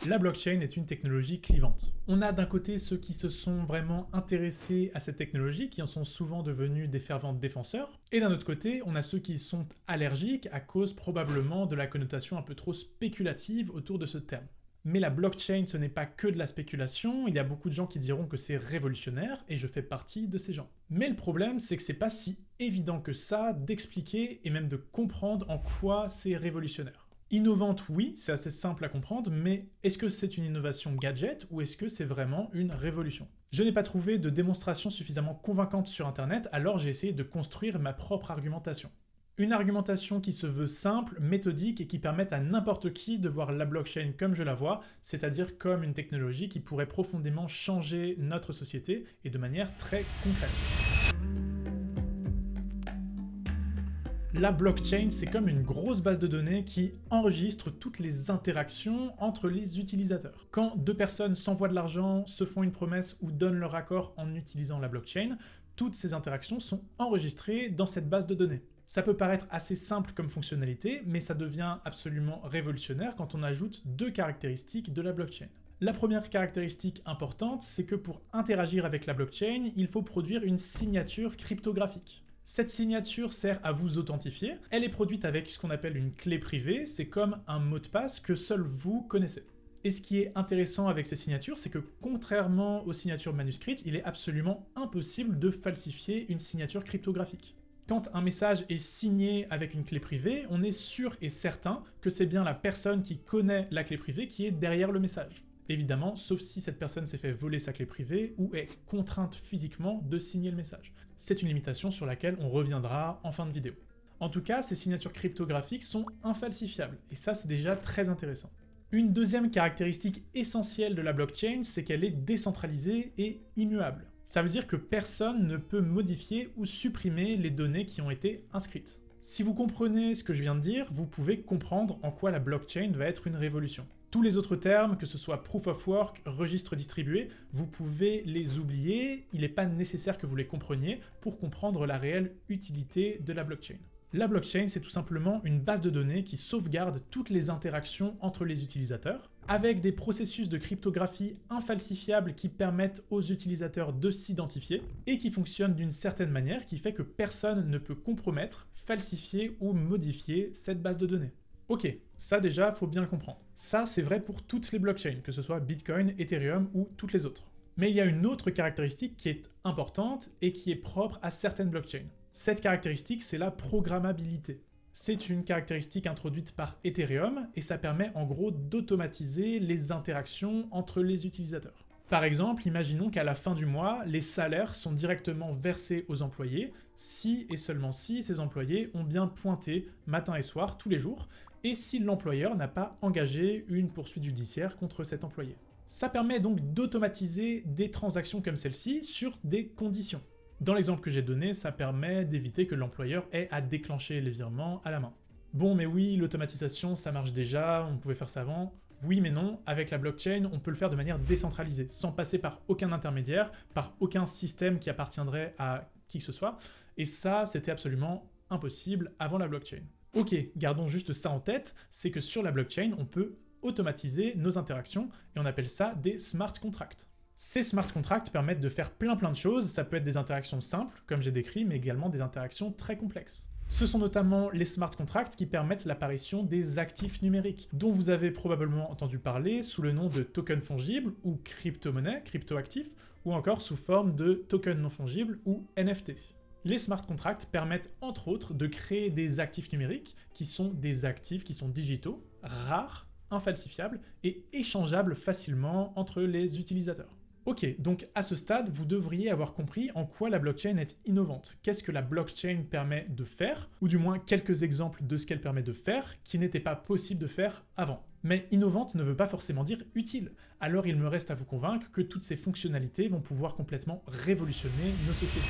La blockchain est une technologie clivante. On a d'un côté ceux qui se sont vraiment intéressés à cette technologie, qui en sont souvent devenus des fervents défenseurs, et d'un autre côté, on a ceux qui sont allergiques à cause probablement de la connotation un peu trop spéculative autour de ce terme. Mais la blockchain, ce n'est pas que de la spéculation, il y a beaucoup de gens qui diront que c'est révolutionnaire, et je fais partie de ces gens. Mais le problème, c'est que c'est pas si évident que ça d'expliquer et même de comprendre en quoi c'est révolutionnaire. Innovante, oui, c'est assez simple à comprendre, mais est-ce que c'est une innovation gadget ou est-ce que c'est vraiment une révolution? Je n'ai pas trouvé de démonstration suffisamment convaincante sur internet, alors j'ai essayé de construire ma propre argumentation. Une argumentation qui se veut simple, méthodique et qui permette à n'importe qui de voir la blockchain comme je la vois, c'est-à-dire comme une technologie qui pourrait profondément changer notre société et de manière très concrète. La blockchain, c'est comme une grosse base de données qui enregistre toutes les interactions entre les utilisateurs. Quand deux personnes s'envoient de l'argent, se font une promesse ou donnent leur accord en utilisant la blockchain, toutes ces interactions sont enregistrées dans cette base de données. Ça peut paraître assez simple comme fonctionnalité, mais ça devient absolument révolutionnaire quand on ajoute deux caractéristiques de la blockchain. La première caractéristique importante, c'est que pour interagir avec la blockchain, il faut produire une signature cryptographique. Cette signature sert à vous authentifier, elle est produite avec ce qu'on appelle une clé privée, c'est comme un mot de passe que seul vous connaissez. Et ce qui est intéressant avec ces signatures, c'est que contrairement aux signatures manuscrites, il est absolument impossible de falsifier une signature cryptographique. Quand un message est signé avec une clé privée, on est sûr et certain que c'est bien la personne qui connaît la clé privée qui est derrière le message. Évidemment, sauf si cette personne s'est fait voler sa clé privée ou est contrainte physiquement de signer le message. C'est une limitation sur laquelle on reviendra en fin de vidéo. En tout cas, ces signatures cryptographiques sont infalsifiables, et ça c'est déjà très intéressant. Une deuxième caractéristique essentielle de la blockchain, c'est qu'elle est décentralisée et immuable. Ça veut dire que personne ne peut modifier ou supprimer les données qui ont été inscrites. Si vous comprenez ce que je viens de dire, vous pouvez comprendre en quoi la blockchain va être une révolution. Tous les autres termes, que ce soit proof of work, registre distribué, vous pouvez les oublier, il n'est pas nécessaire que vous les compreniez pour comprendre la réelle utilité de la blockchain. La blockchain, c'est tout simplement une base de données qui sauvegarde toutes les interactions entre les utilisateurs, avec des processus de cryptographie infalsifiables qui permettent aux utilisateurs de s'identifier, et qui fonctionnent d'une certaine manière qui fait que personne ne peut compromettre, falsifier ou modifier cette base de données. Ok, ça déjà, faut bien le comprendre. Ça, c'est vrai pour toutes les blockchains, que ce soit Bitcoin, Ethereum ou toutes les autres. Mais il y a une autre caractéristique qui est importante et qui est propre à certaines blockchains. Cette caractéristique, c'est la programmabilité. C'est une caractéristique introduite par Ethereum et ça permet en gros d'automatiser les interactions entre les utilisateurs. Par exemple, imaginons qu'à la fin du mois, les salaires sont directement versés aux employés si et seulement si ces employés ont bien pointé matin et soir tous les jours et si l'employeur n'a pas engagé une poursuite judiciaire contre cet employé. Ça permet donc d'automatiser des transactions comme celle-ci sur des conditions. Dans l'exemple que j'ai donné, ça permet d'éviter que l'employeur ait à déclencher les virements à la main. Bon, mais oui, l'automatisation, ça marche déjà, on pouvait faire ça avant. Oui mais non, avec la blockchain, on peut le faire de manière décentralisée, sans passer par aucun intermédiaire, par aucun système qui appartiendrait à qui que ce soit, et ça, c'était absolument impossible avant la blockchain. Ok, gardons juste ça en tête, c'est que sur la blockchain, on peut automatiser nos interactions, et on appelle ça des smart contracts. Ces smart contracts permettent de faire plein de choses, ça peut être des interactions simples, comme j'ai décrit, mais également des interactions très complexes. Ce sont notamment les smart contracts qui permettent l'apparition des actifs numériques, dont vous avez probablement entendu parler sous le nom de tokens fongibles ou crypto-monnaies, crypto-actifs, ou encore sous forme de tokens non fongibles ou NFT. Les smart contracts permettent entre autres de créer des actifs numériques qui sont des actifs qui sont digitaux, rares, infalsifiables et échangeables facilement entre les utilisateurs. Ok, donc à ce stade, vous devriez avoir compris en quoi la blockchain est innovante. Qu'est-ce que la blockchain permet de faire, ou du moins quelques exemples de ce qu'elle permet de faire, qui n'était pas possible de faire avant. Mais innovante ne veut pas forcément dire utile, alors il me reste à vous convaincre que toutes ces fonctionnalités vont pouvoir complètement révolutionner nos sociétés.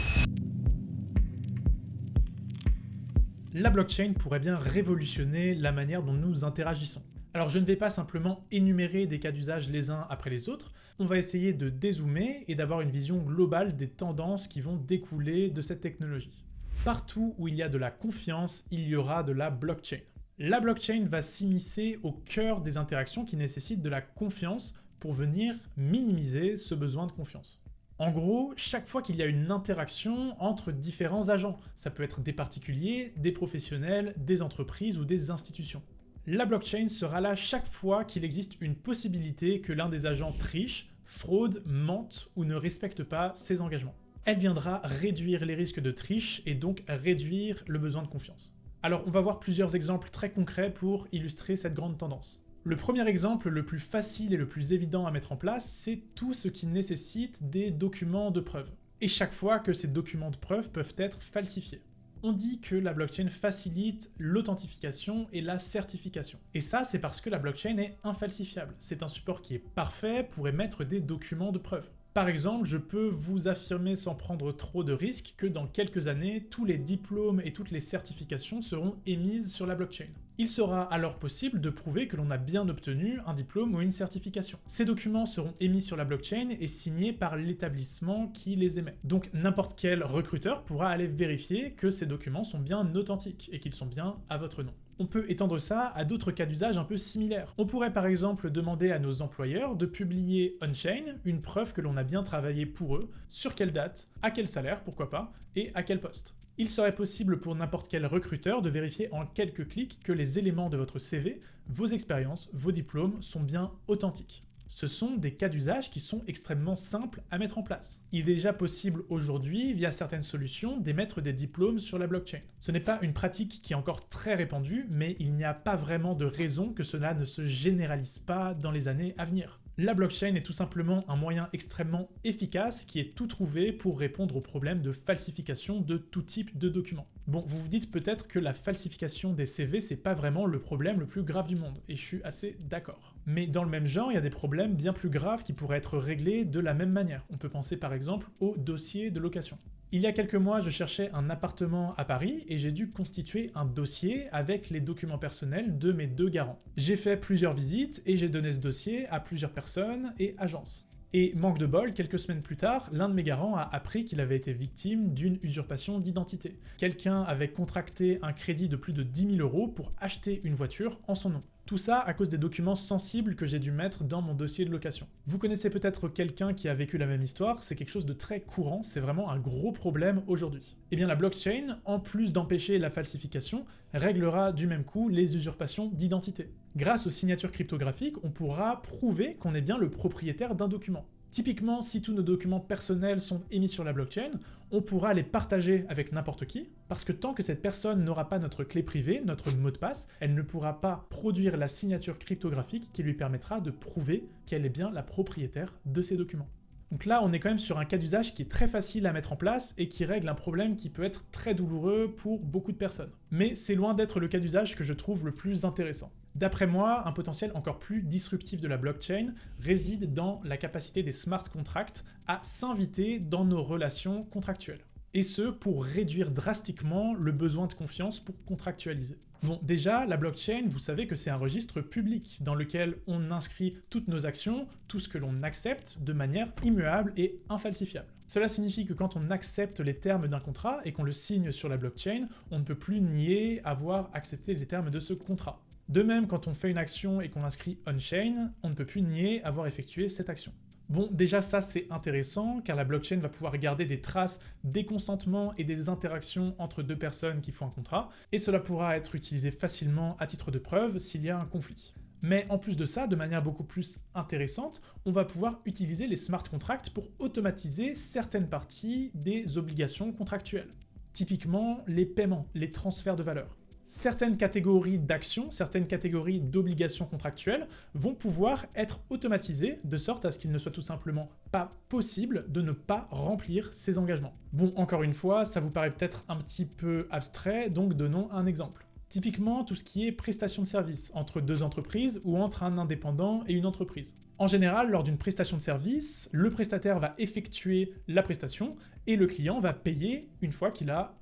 La blockchain pourrait bien révolutionner la manière dont nous interagissons. Alors je ne vais pas simplement énumérer des cas d'usage les uns après les autres, on va essayer de dézoomer et d'avoir une vision globale des tendances qui vont découler de cette technologie. Partout où il y a de la confiance, il y aura de la blockchain. La blockchain va s'immiscer au cœur des interactions qui nécessitent de la confiance pour venir minimiser ce besoin de confiance. En gros, chaque fois qu'il y a une interaction entre différents agents, ça peut être des particuliers, des professionnels, des entreprises ou des institutions. La blockchain sera là chaque fois qu'il existe une possibilité que l'un des agents triche, fraude, mente ou ne respecte pas ses engagements. Elle viendra réduire les risques de triche et donc réduire le besoin de confiance. Alors on va voir plusieurs exemples très concrets pour illustrer cette grande tendance. Le premier exemple, le plus facile et le plus évident à mettre en place, c'est tout ce qui nécessite des documents de preuve. Et chaque fois que ces documents de preuve peuvent être falsifiés. On dit que la blockchain facilite l'authentification et la certification. Et ça, c'est parce que la blockchain est infalsifiable. C'est un support qui est parfait pour émettre des documents de preuve. Par exemple, je peux vous affirmer sans prendre trop de risques que dans quelques années, tous les diplômes et toutes les certifications seront émises sur la blockchain. Il sera alors possible de prouver que l'on a bien obtenu un diplôme ou une certification. Ces documents seront émis sur la blockchain et signés par l'établissement qui les émet. Donc n'importe quel recruteur pourra aller vérifier que ces documents sont bien authentiques et qu'ils sont bien à votre nom. On peut étendre ça à d'autres cas d'usage un peu similaires. On pourrait par exemple demander à nos employeurs de publier on-chain une preuve que l'on a bien travaillé pour eux, sur quelle date, à quel salaire, pourquoi pas, et à quel poste. Il serait possible pour n'importe quel recruteur de vérifier en quelques clics que les éléments de votre CV, vos expériences, vos diplômes sont bien authentiques. Ce sont des cas d'usage qui sont extrêmement simples à mettre en place. Il est déjà possible aujourd'hui, via certaines solutions, d'émettre des diplômes sur la blockchain. Ce n'est pas une pratique qui est encore très répandue, mais il n'y a pas vraiment de raison que cela ne se généralise pas dans les années à venir. La blockchain est tout simplement un moyen extrêmement efficace qui est tout trouvé pour répondre aux problèmes de falsification de tout type de documents. Bon, vous vous dites peut-être que la falsification des CV, c'est pas vraiment le problème le plus grave du monde, et je suis assez d'accord. Mais dans le même genre, il y a des problèmes bien plus graves qui pourraient être réglés de la même manière. On peut penser par exemple au dossier de location. Il y a quelques mois, je cherchais un appartement à Paris et j'ai dû constituer un dossier avec les documents personnels de mes 2 garants. J'ai fait plusieurs visites et j'ai donné ce dossier à plusieurs personnes et agences. Et manque de bol, quelques semaines plus tard, l'un de mes garants a appris qu'il avait été victime d'une usurpation d'identité. Quelqu'un avait contracté un crédit de plus de 10 000 € pour acheter une voiture en son nom. Tout ça à cause des documents sensibles que j'ai dû mettre dans mon dossier de location. Vous connaissez peut-être quelqu'un qui a vécu la même histoire, c'est quelque chose de très courant, c'est vraiment un gros problème aujourd'hui. Et bien la blockchain, en plus d'empêcher la falsification, réglera du même coup les usurpations d'identité. Grâce aux signatures cryptographiques, on pourra prouver qu'on est bien le propriétaire d'un document. Typiquement, si tous nos documents personnels sont émis sur la blockchain, on pourra les partager avec n'importe qui, parce que tant que cette personne n'aura pas notre clé privée, notre mot de passe, elle ne pourra pas produire la signature cryptographique qui lui permettra de prouver qu'elle est bien la propriétaire de ces documents. Donc là, on est quand même sur un cas d'usage qui est très facile à mettre en place et qui règle un problème qui peut être très douloureux pour beaucoup de personnes. Mais c'est loin d'être le cas d'usage que je trouve le plus intéressant. D'après moi, un potentiel encore plus disruptif de la blockchain réside dans la capacité des smart contracts à s'inviter dans nos relations contractuelles. Et ce, pour réduire drastiquement le besoin de confiance pour contractualiser. Bon, déjà, la blockchain, vous savez que c'est un registre public dans lequel on inscrit toutes nos actions, tout ce que l'on accepte de manière immuable et infalsifiable. Cela signifie que quand on accepte les termes d'un contrat et qu'on le signe sur la blockchain, on ne peut plus nier avoir accepté les termes de ce contrat. De même, quand on fait une action et qu'on inscrit on-chain, on ne peut plus nier avoir effectué cette action. Bon, déjà ça c'est intéressant, car la blockchain va pouvoir garder des traces des consentements et des interactions entre 2 personnes qui font un contrat, et cela pourra être utilisé facilement à titre de preuve s'il y a un conflit. Mais en plus de ça, de manière beaucoup plus intéressante, on va pouvoir utiliser les smart contracts pour automatiser certaines parties des obligations contractuelles. Typiquement, les paiements, les transferts de valeur. Certaines catégories d'actions, certaines catégories d'obligations contractuelles vont pouvoir être automatisées de sorte à ce qu'il ne soit tout simplement pas possible de ne pas remplir ces engagements. Bon, encore une fois, ça vous paraît peut-être un petit peu abstrait, donc donnons un exemple. Typiquement, tout ce qui est prestation de service entre 2 entreprises ou entre un indépendant et une entreprise. En général, lors d'une prestation de service, le prestataire va effectuer la prestation et le client va payer une fois qu'il a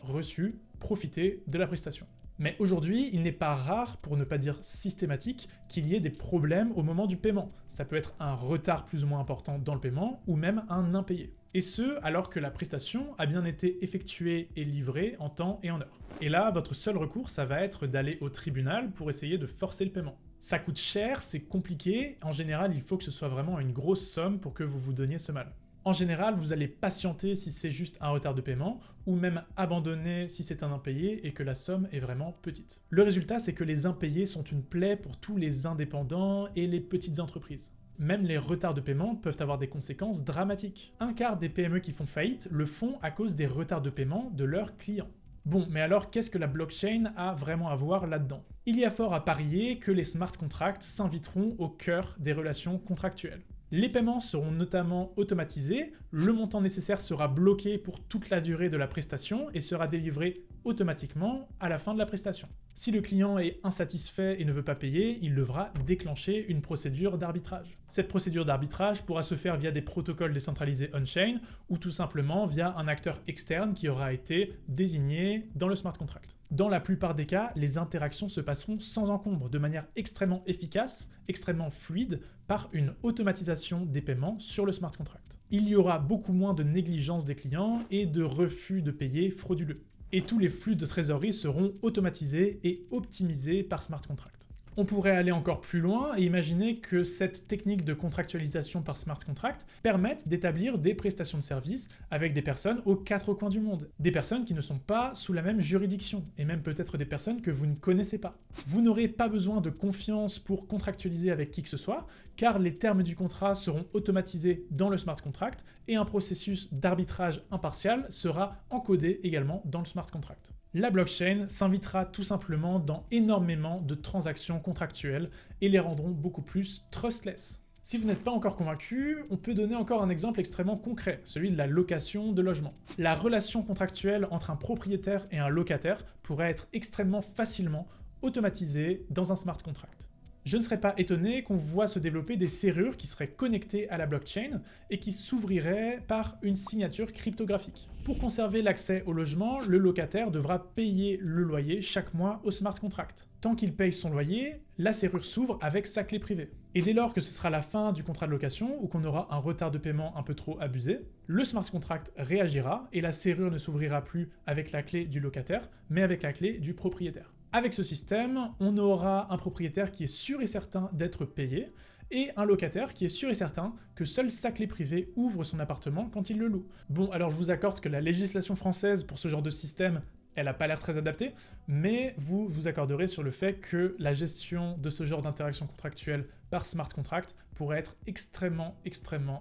profité de la prestation. Mais aujourd'hui, il n'est pas rare, pour ne pas dire systématique, qu'il y ait des problèmes au moment du paiement. Ça peut être un retard plus ou moins important dans le paiement, ou même un impayé. Et ce, alors que la prestation a bien été effectuée et livrée en temps et en heure. Et là, votre seul recours, ça va être d'aller au tribunal pour essayer de forcer le paiement. Ça coûte cher, c'est compliqué, en général, il faut que ce soit vraiment une grosse somme pour que vous vous donniez ce mal. En général, vous allez patienter si c'est juste un retard de paiement, ou même abandonner si c'est un impayé et que la somme est vraiment petite. Le résultat, c'est que les impayés sont une plaie pour tous les indépendants et les petites entreprises. Même les retards de paiement peuvent avoir des conséquences dramatiques. Un quart des PME qui font faillite le font à cause des retards de paiement de leurs clients. Bon, mais alors qu'est-ce que la blockchain a vraiment à voir là-dedans? Il y a fort à parier que les smart contracts s'inviteront au cœur des relations contractuelles. Les paiements seront notamment automatisés, le montant nécessaire sera bloqué pour toute la durée de la prestation et sera délivré automatiquement à la fin de la prestation. Si le client est insatisfait et ne veut pas payer, il devra déclencher une procédure d'arbitrage. Cette procédure d'arbitrage pourra se faire via des protocoles décentralisés on-chain ou tout simplement via un acteur externe qui aura été désigné dans le smart contract. Dans la plupart des cas, les interactions se passeront sans encombre, de manière extrêmement efficace, extrêmement fluide, par une automatisation des paiements sur le smart contract. Il y aura beaucoup moins de négligence des clients et de refus de payer frauduleux. Et tous les flux de trésorerie seront automatisés et optimisés par smart contract. On pourrait aller encore plus loin et imaginer que cette technique de contractualisation par smart contract permette d'établir des prestations de services avec des personnes aux quatre coins du monde. Des personnes qui ne sont pas sous la même juridiction, et même peut-être des personnes que vous ne connaissez pas. Vous n'aurez pas besoin de confiance pour contractualiser avec qui que ce soit, car les termes du contrat seront automatisés dans le smart contract et un processus d'arbitrage impartial sera encodé également dans le smart contract. La blockchain s'invitera tout simplement dans énormément de transactions contractuelles et les rendront beaucoup plus trustless. Si vous n'êtes pas encore convaincu, on peut donner encore un exemple extrêmement concret, celui de la location de logement. La relation contractuelle entre un propriétaire et un locataire pourrait être extrêmement facilement automatisée dans un smart contract. Je ne serais pas étonné qu'on voit se développer des serrures qui seraient connectées à la blockchain et qui s'ouvriraient par une signature cryptographique. Pour conserver l'accès au logement, le locataire devra payer le loyer chaque mois au smart contract. Tant qu'il paye son loyer, la serrure s'ouvre avec sa clé privée. Et dès lors que ce sera la fin du contrat de location ou qu'on aura un retard de paiement un peu trop abusé, le smart contract réagira et la serrure ne s'ouvrira plus avec la clé du locataire, mais avec la clé du propriétaire. Avec ce système, on aura un propriétaire qui est sûr et certain d'être payé, et un locataire qui est sûr et certain que seule sa clé privée ouvre son appartement quand il le loue. Bon, alors je vous accorde que la législation française pour ce genre de système, elle n'a pas l'air très adaptée, mais vous vous accorderez sur le fait que la gestion de ce genre d'interaction contractuelle par smart contract pourrait être extrêmement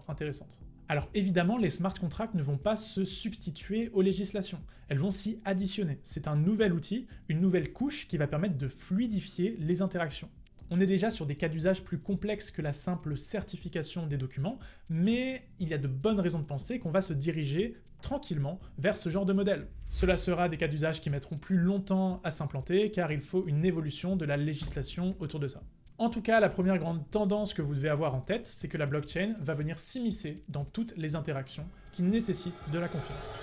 intéressante. Alors évidemment, les smart contracts ne vont pas se substituer aux législations, elles vont s'y additionner. C'est un nouvel outil, une nouvelle couche qui va permettre de fluidifier les interactions. On est déjà sur des cas d'usage plus complexes que la simple certification des documents, mais il y a de bonnes raisons de penser qu'on va se diriger tranquillement vers ce genre de modèle. Cela sera des cas d'usage qui mettront plus longtemps à s'implanter, car il faut une évolution de la législation autour de ça. En tout cas, la première grande tendance que vous devez avoir en tête, c'est que la blockchain va venir s'immiscer dans toutes les interactions qui nécessitent de la confiance.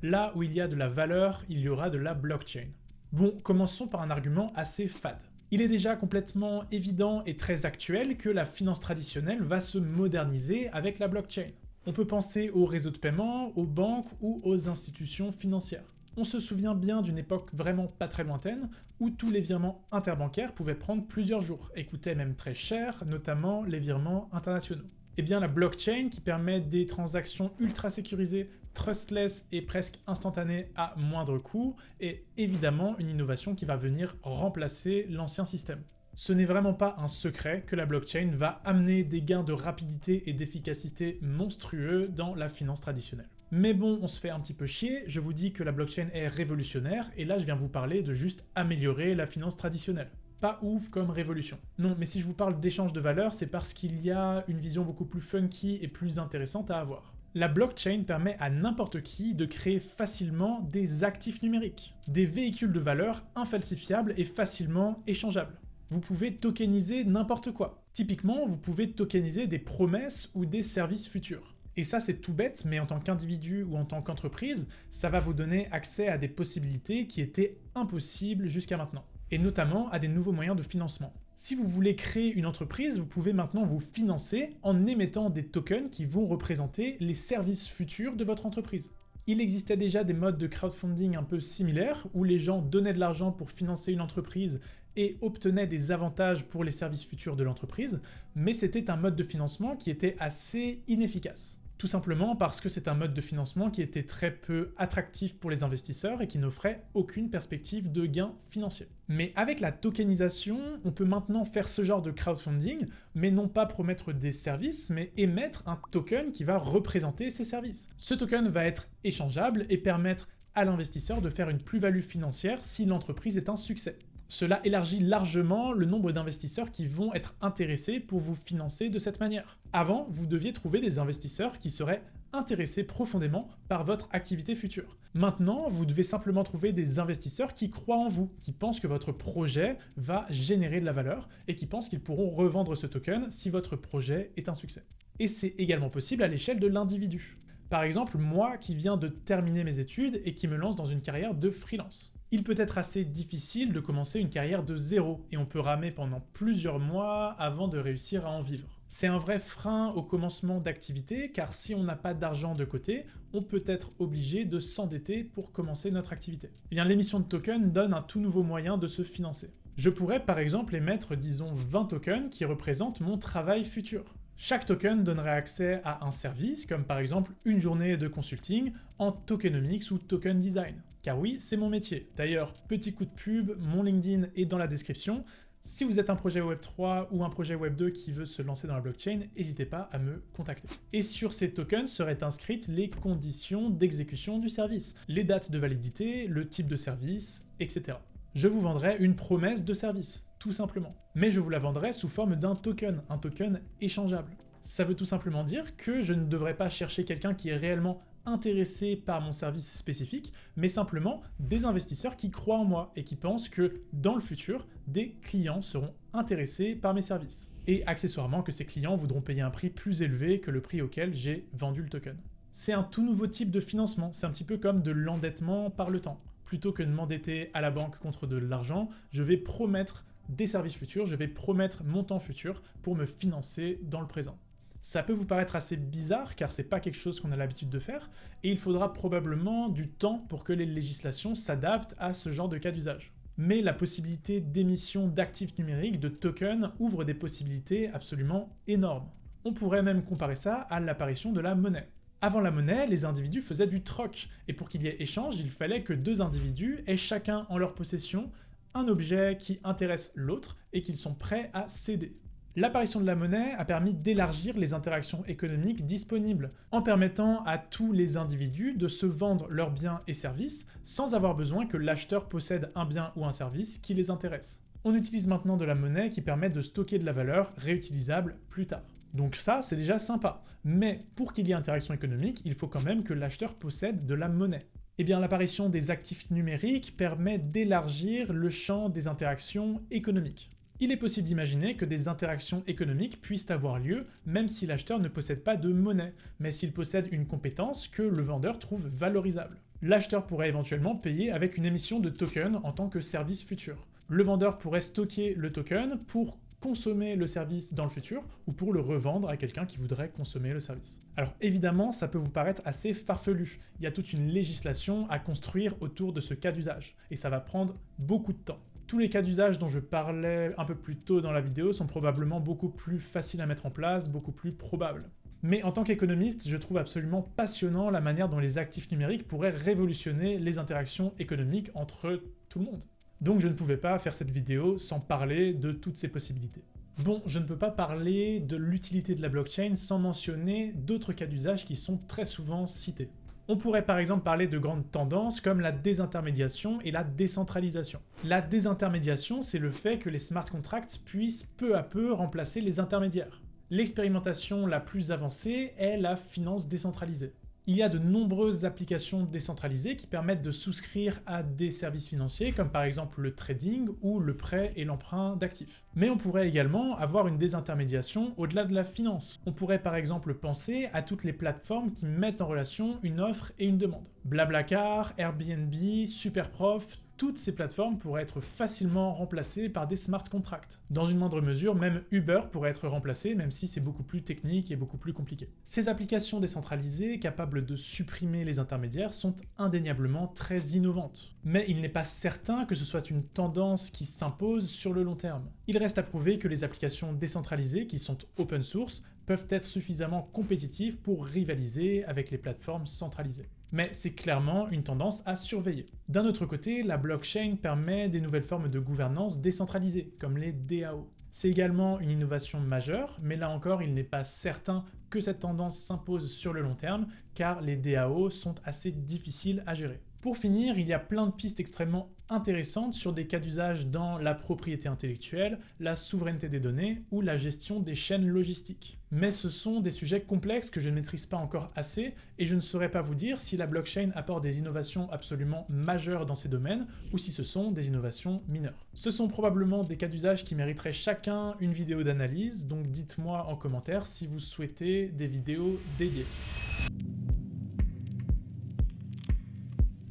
Là où il y a de la valeur, il y aura de la blockchain. Bon, commençons par un argument assez fade. Il est déjà complètement évident et très actuel que la finance traditionnelle va se moderniser avec la blockchain. On peut penser aux réseaux de paiement, aux banques ou aux institutions financières. On se souvient bien d'une époque vraiment pas très lointaine où tous les virements interbancaires pouvaient prendre plusieurs jours et coûtaient même très cher, notamment les virements internationaux. Et bien la blockchain, qui permet des transactions ultra sécurisées, trustless et presque instantanées à moindre coût, est évidemment une innovation qui va venir remplacer l'ancien système. Ce n'est vraiment pas un secret que la blockchain va amener des gains de rapidité et d'efficacité monstrueux dans la finance traditionnelle. Mais bon, on se fait un petit peu chier, je vous dis que la blockchain est révolutionnaire, et là je viens vous parler de juste améliorer la finance traditionnelle. Pas ouf comme révolution. Non, mais si je vous parle d'échange de valeurs, c'est parce qu'il y a une vision beaucoup plus funky et plus intéressante à avoir. La blockchain permet à n'importe qui de créer facilement des actifs numériques, des véhicules de valeur infalsifiables et facilement échangeables. Vous pouvez tokeniser n'importe quoi. Typiquement, vous pouvez tokeniser des promesses ou des services futurs. Et ça, c'est tout bête, mais en tant qu'individu ou en tant qu'entreprise, ça va vous donner accès à des possibilités qui étaient impossibles jusqu'à maintenant, et notamment à des nouveaux moyens de financement. Si vous voulez créer une entreprise, vous pouvez maintenant vous financer en émettant des tokens qui vont représenter les services futurs de votre entreprise. Il existait déjà des modes de crowdfunding un peu similaires, où les gens donnaient de l'argent pour financer une entreprise et obtenaient des avantages pour les services futurs de l'entreprise, mais c'était un mode de financement qui était assez inefficace. Tout simplement parce que c'est un mode de financement qui était très peu attractif pour les investisseurs et qui n'offrait aucune perspective de gain financier. Mais avec la tokenisation, on peut maintenant faire ce genre de crowdfunding, mais non pas promettre des services, mais émettre un token qui va représenter ces services. Ce token va être échangeable et permettre à l'investisseur de faire une plus-value financière si l'entreprise est un succès. Cela élargit largement le nombre d'investisseurs qui vont être intéressés pour vous financer de cette manière. Avant, vous deviez trouver des investisseurs qui seraient intéressés profondément par votre activité future. Maintenant, vous devez simplement trouver des investisseurs qui croient en vous, qui pensent que votre projet va générer de la valeur et qui pensent qu'ils pourront revendre ce token si votre projet est un succès. Et c'est également possible à l'échelle de l'individu. Par exemple, moi qui viens de terminer mes études et qui me lance dans une carrière de freelance. Il peut être assez difficile de commencer une carrière de zéro et on peut ramer pendant plusieurs mois avant de réussir à en vivre. C'est un vrai frein au commencement d'activité car si on n'a pas d'argent de côté, on peut être obligé de s'endetter pour commencer notre activité. Eh bien, l'émission de tokens donne un tout nouveau moyen de se financer. Je pourrais par exemple émettre, disons, 20 tokens qui représentent mon travail futur. Chaque token donnerait accès à un service, comme par exemple une journée de consulting en tokenomics ou token design. Car oui, c'est mon métier. D'ailleurs, petit coup de pub, mon LinkedIn est dans la description. Si vous êtes un projet Web3 ou un projet Web2 qui veut se lancer dans la blockchain, n'hésitez pas à me contacter. Et sur ces tokens seraient inscrites les conditions d'exécution du service, les dates de validité, le type de service, etc. Je vous vendrai une promesse de service, tout simplement. Mais je vous la vendrai sous forme d'un token, un token échangeable. Ça veut tout simplement dire que je ne devrais pas chercher quelqu'un qui est réellement intéressés par mon service spécifique, mais simplement des investisseurs qui croient en moi et qui pensent que dans le futur, des clients seront intéressés par mes services. Et accessoirement que ces clients voudront payer un prix plus élevé que le prix auquel j'ai vendu le token. C'est un tout nouveau type de financement, c'est un petit peu comme de l'endettement par le temps. Plutôt que de m'endetter à la banque contre de l'argent, je vais promettre des services futurs, je vais promettre mon temps futur pour me financer dans le présent. Ça peut vous paraître assez bizarre car c'est pas quelque chose qu'on a l'habitude de faire et il faudra probablement du temps pour que les législations s'adaptent à ce genre de cas d'usage. Mais la possibilité d'émission d'actifs numériques, de tokens, ouvre des possibilités absolument énormes. On pourrait même comparer ça à l'apparition de la monnaie. Avant la monnaie, les individus faisaient du troc et pour qu'il y ait échange, il fallait que deux individus aient chacun en leur possession un objet qui intéresse l'autre et qu'ils sont prêts à céder. L'apparition de la monnaie a permis d'élargir les interactions économiques disponibles, en permettant à tous les individus de se vendre leurs biens et services sans avoir besoin que l'acheteur possède un bien ou un service qui les intéresse. On utilise maintenant de la monnaie qui permet de stocker de la valeur réutilisable plus tard. Donc ça, c'est déjà sympa. Mais pour qu'il y ait interaction économique, il faut quand même que l'acheteur possède de la monnaie. Eh bien, l'apparition des actifs numériques permet d'élargir le champ des interactions économiques. Il est possible d'imaginer que des interactions économiques puissent avoir lieu même si l'acheteur ne possède pas de monnaie, mais s'il possède une compétence que le vendeur trouve valorisable. L'acheteur pourrait éventuellement payer avec une émission de token en tant que service futur. Le vendeur pourrait stocker le token pour consommer le service dans le futur ou pour le revendre à quelqu'un qui voudrait consommer le service. Alors évidemment, ça peut vous paraître assez farfelu. Il y a toute une législation à construire autour de ce cas d'usage et ça va prendre beaucoup de temps. Tous les cas d'usage dont je parlais un peu plus tôt dans la vidéo sont probablement beaucoup plus faciles à mettre en place, beaucoup plus probables. Mais en tant qu'économiste, je trouve absolument passionnant la manière dont les actifs numériques pourraient révolutionner les interactions économiques entre tout le monde. Donc je ne pouvais pas faire cette vidéo sans parler de toutes ces possibilités. Bon, je ne peux pas parler de l'utilité de la blockchain sans mentionner d'autres cas d'usage qui sont très souvent cités. On pourrait par exemple parler de grandes tendances comme la désintermédiation et la décentralisation. La désintermédiation, c'est le fait que les smart contracts puissent peu à peu remplacer les intermédiaires. L'expérimentation la plus avancée est la finance décentralisée. Il y a de nombreuses applications décentralisées qui permettent de souscrire à des services financiers, comme par exemple le trading ou le prêt et l'emprunt d'actifs. Mais on pourrait également avoir une désintermédiation au-delà de la finance. On pourrait par exemple penser à toutes les plateformes qui mettent en relation une offre et une demande. Blablacar, Airbnb, Superprof, toutes ces plateformes pourraient être facilement remplacées par des smart contracts. Dans une moindre mesure, même Uber pourrait être remplacé, même si c'est beaucoup plus technique et beaucoup plus compliqué. Ces applications décentralisées, capables de supprimer les intermédiaires, sont indéniablement très innovantes. Mais il n'est pas certain que ce soit une tendance qui s'impose sur le long terme. Il reste à prouver que les applications décentralisées, qui sont open source, peuvent être suffisamment compétitives pour rivaliser avec les plateformes centralisées. Mais c'est clairement une tendance à surveiller. D'un autre côté, la blockchain permet des nouvelles formes de gouvernance décentralisées, comme les DAO. C'est également une innovation majeure, mais là encore, il n'est pas certain que cette tendance s'impose sur le long terme, car les DAO sont assez difficiles à gérer. Pour finir, il y a plein de pistes extrêmement intéressantes sur des cas d'usage dans la propriété intellectuelle, la souveraineté des données ou la gestion des chaînes logistiques. Mais ce sont des sujets complexes que je ne maîtrise pas encore assez et je ne saurais pas vous dire si la blockchain apporte des innovations absolument majeures dans ces domaines ou si ce sont des innovations mineures. Ce sont probablement des cas d'usage qui mériteraient chacun une vidéo d'analyse, donc dites-moi en commentaire si vous souhaitez des vidéos dédiées.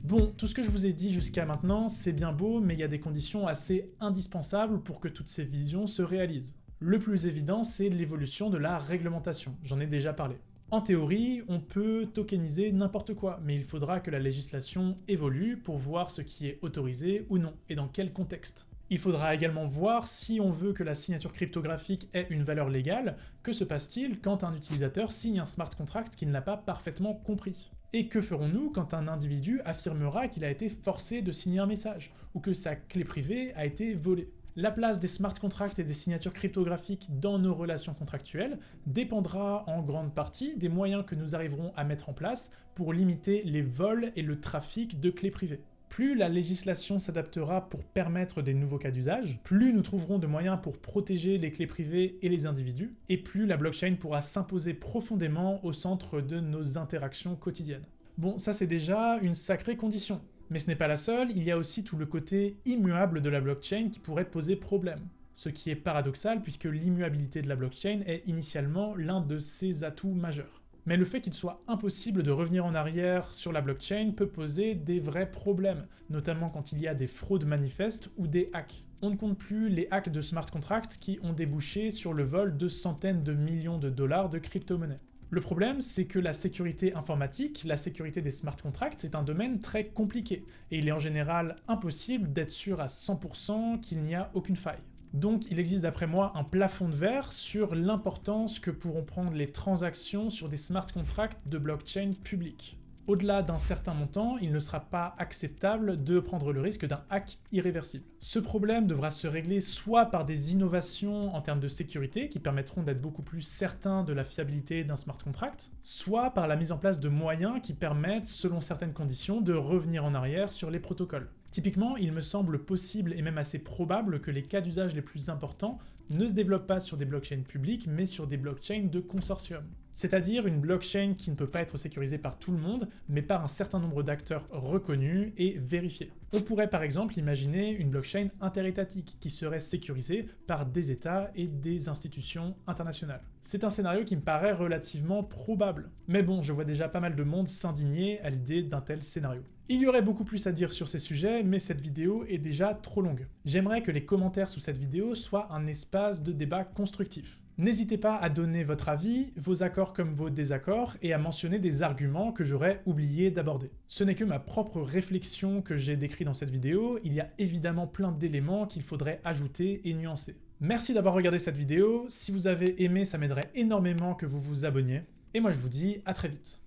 Bon, tout ce que je vous ai dit jusqu'à maintenant, c'est bien beau, mais il y a des conditions assez indispensables pour que toutes ces visions se réalisent. Le plus évident, c'est l'évolution de la réglementation, j'en ai déjà parlé. En théorie, on peut tokeniser n'importe quoi, mais il faudra que la législation évolue pour voir ce qui est autorisé ou non, et dans quel contexte. Il faudra également voir si on veut que la signature cryptographique ait une valeur légale, que se passe-t-il quand un utilisateur signe un smart contract qui ne l'a pas parfaitement compris? Et que ferons-nous quand un individu affirmera qu'il a été forcé de signer un message, ou que sa clé privée a été volée? La place des smart contracts et des signatures cryptographiques dans nos relations contractuelles dépendra en grande partie des moyens que nous arriverons à mettre en place pour limiter les vols et le trafic de clés privées. Plus la législation s'adaptera pour permettre des nouveaux cas d'usage, plus nous trouverons de moyens pour protéger les clés privées et les individus, et plus la blockchain pourra s'imposer profondément au centre de nos interactions quotidiennes. Bon, ça c'est déjà une sacrée condition. Mais ce n'est pas la seule, il y a aussi tout le côté immuable de la blockchain qui pourrait poser problème. Ce qui est paradoxal puisque l'immuabilité de la blockchain est initialement l'un de ses atouts majeurs. Mais le fait qu'il soit impossible de revenir en arrière sur la blockchain peut poser des vrais problèmes, notamment quand il y a des fraudes manifestes ou des hacks. On ne compte plus les hacks de smart contracts qui ont débouché sur le vol de centaines de millions de dollars de crypto-monnaies. Le problème, c'est que la sécurité informatique, la sécurité des smart contracts, est un domaine très compliqué, et il est en général impossible d'être sûr à 100% qu'il n'y a aucune faille. Donc il existe d'après moi un plafond de verre sur l'importance que pourront prendre les transactions sur des smart contracts de blockchain publique. Au-delà d'un certain montant, il ne sera pas acceptable de prendre le risque d'un hack irréversible. Ce problème devra se régler soit par des innovations en termes de sécurité qui permettront d'être beaucoup plus certains de la fiabilité d'un smart contract, soit par la mise en place de moyens qui permettent, selon certaines conditions, de revenir en arrière sur les protocoles. Typiquement, il me semble possible et même assez probable que les cas d'usage les plus importants ne se développent pas sur des blockchains publiques, mais sur des blockchains de consortium. C'est-à-dire une blockchain qui ne peut pas être sécurisée par tout le monde, mais par un certain nombre d'acteurs reconnus et vérifiés. On pourrait par exemple imaginer une blockchain interétatique qui serait sécurisée par des États et des institutions internationales. C'est un scénario qui me paraît relativement probable. Mais bon, je vois déjà pas mal de monde s'indigner à l'idée d'un tel scénario. Il y aurait beaucoup plus à dire sur ces sujets, mais cette vidéo est déjà trop longue. J'aimerais que les commentaires sous cette vidéo soient un espace de débat constructif. N'hésitez pas à donner votre avis, vos accords comme vos désaccords, et à mentionner des arguments que j'aurais oublié d'aborder. Ce n'est que ma propre réflexion que j'ai décrite dans cette vidéo, il y a évidemment plein d'éléments qu'il faudrait ajouter et nuancer. Merci d'avoir regardé cette vidéo, si vous avez aimé ça m'aiderait énormément que vous vous abonniez, et moi je vous dis à très vite.